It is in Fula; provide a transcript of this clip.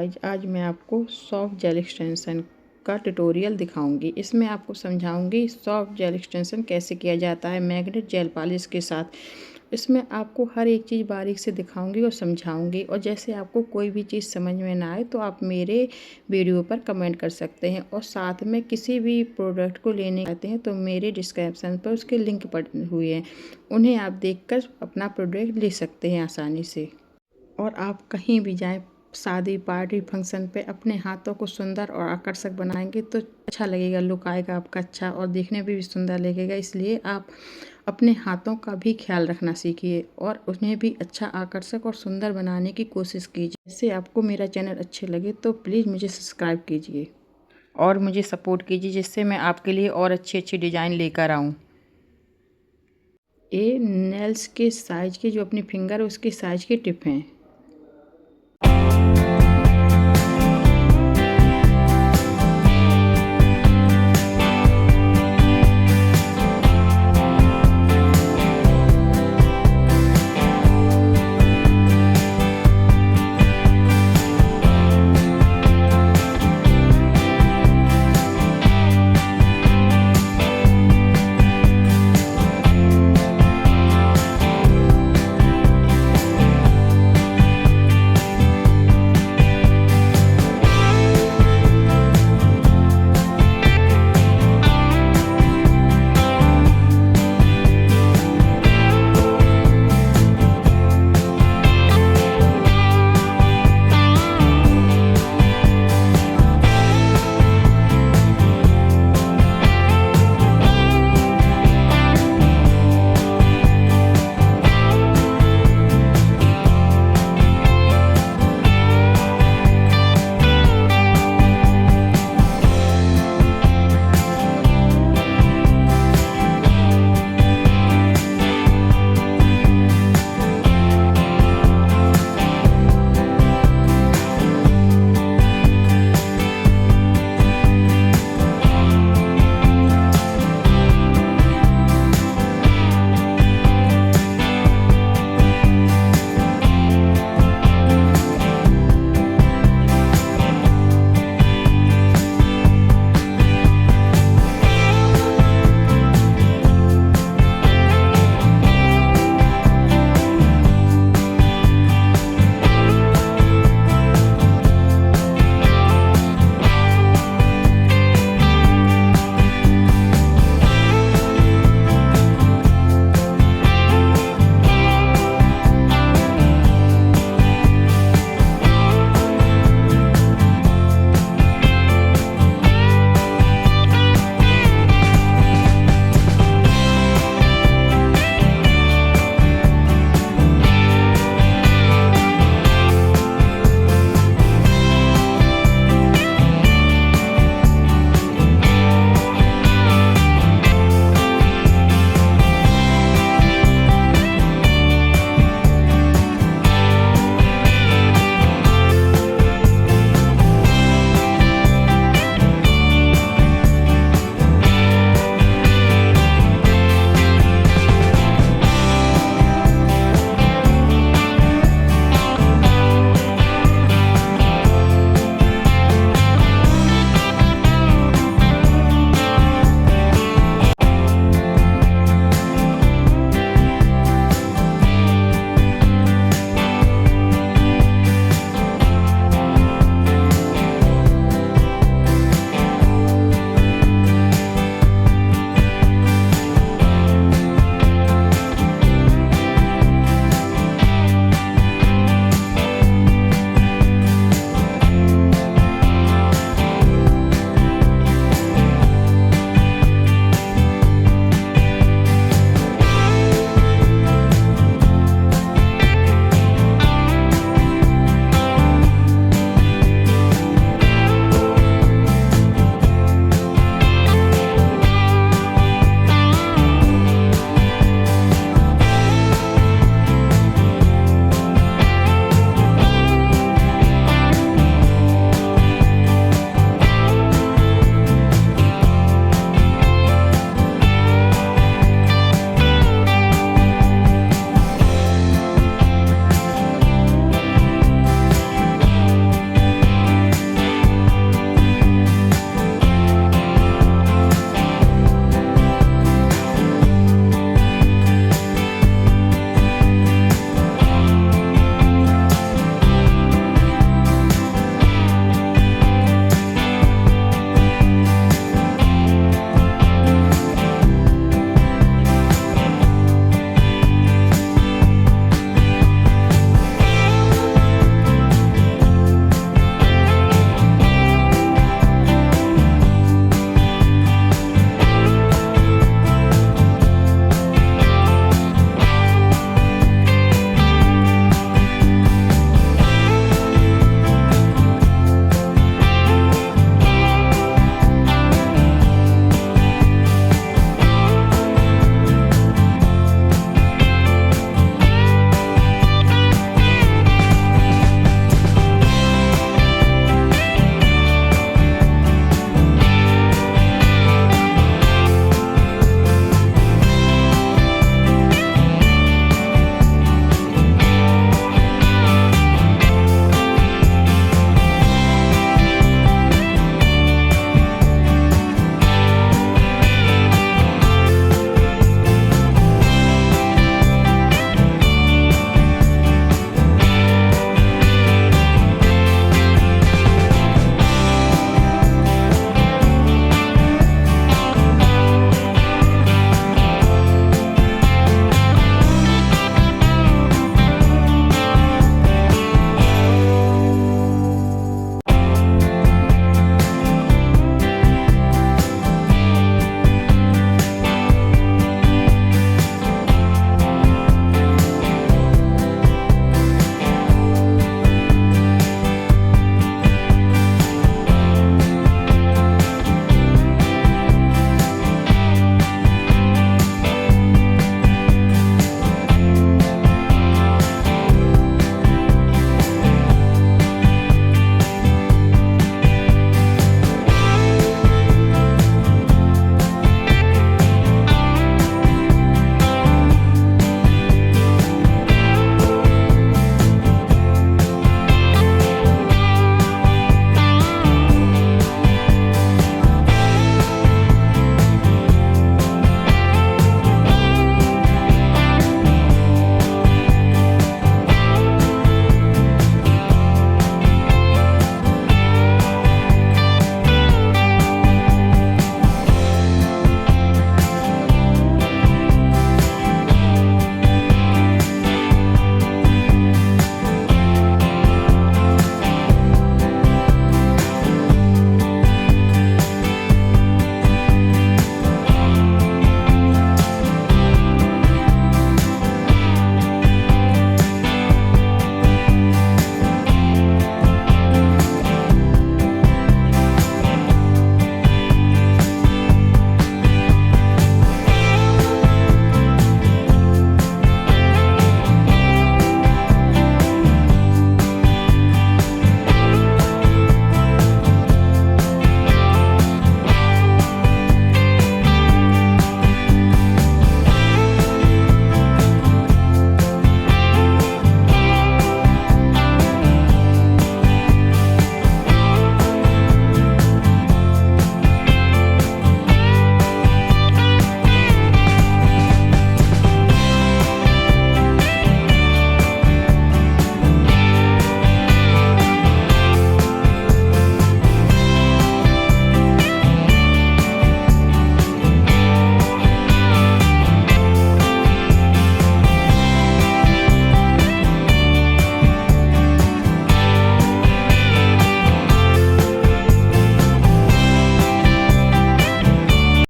गाइज, आज मैं आपको सॉफ्ट जेल एक्सटेंशन का ट्यूटोरियल दिखाऊंगी। इसमें आपको समझाऊंगी सॉफ्ट जेल एक्सटेंशन कैसे किया जाता है मैग्नेट जेल पॉलिश के साथ। इसमें आपको हर एक चीज़ बारीक से दिखाऊंगी और समझाऊंगी। और जैसे आपको कोई भी चीज़ समझ में ना आए तो आप मेरे वीडियो पर कमेंट कर सकते हैं। और साथ में किसी भी प्रोडक्ट को लेने आते हैं तो मेरे डिस्क्रिप्शन पर उसके लिंक पड़े हुए हैं, उन्हें आप देखकर अपना प्रोडक्ट ले सकते हैं आसानी से। और आप कहीं भी जाएं, शादी पार्टी फंक्शन पे अपने हाथों को सुंदर और आकर्षक बनाएंगे तो अच्छा लगेगा, लुक आएगा आपका अच्छा और देखने में भी सुंदर लगेगा। इसलिए आप अपने हाथों का भी ख्याल रखना सीखिए और उन्हें भी अच्छा, आकर्षक और सुंदर बनाने की कोशिश कीजिए। जैसे आपको मेरा चैनल अच्छे लगे तो प्लीज़ मुझे सब्सक्राइब कीजिए और मुझे सपोर्ट कीजिए, जिससे मैं आपके लिए और अच्छी अच्छी डिज़ाइन लेकर आऊँ। ये नेल्स के साइज के जो अपनी फिंगर है उसके साइज की टिप हैं।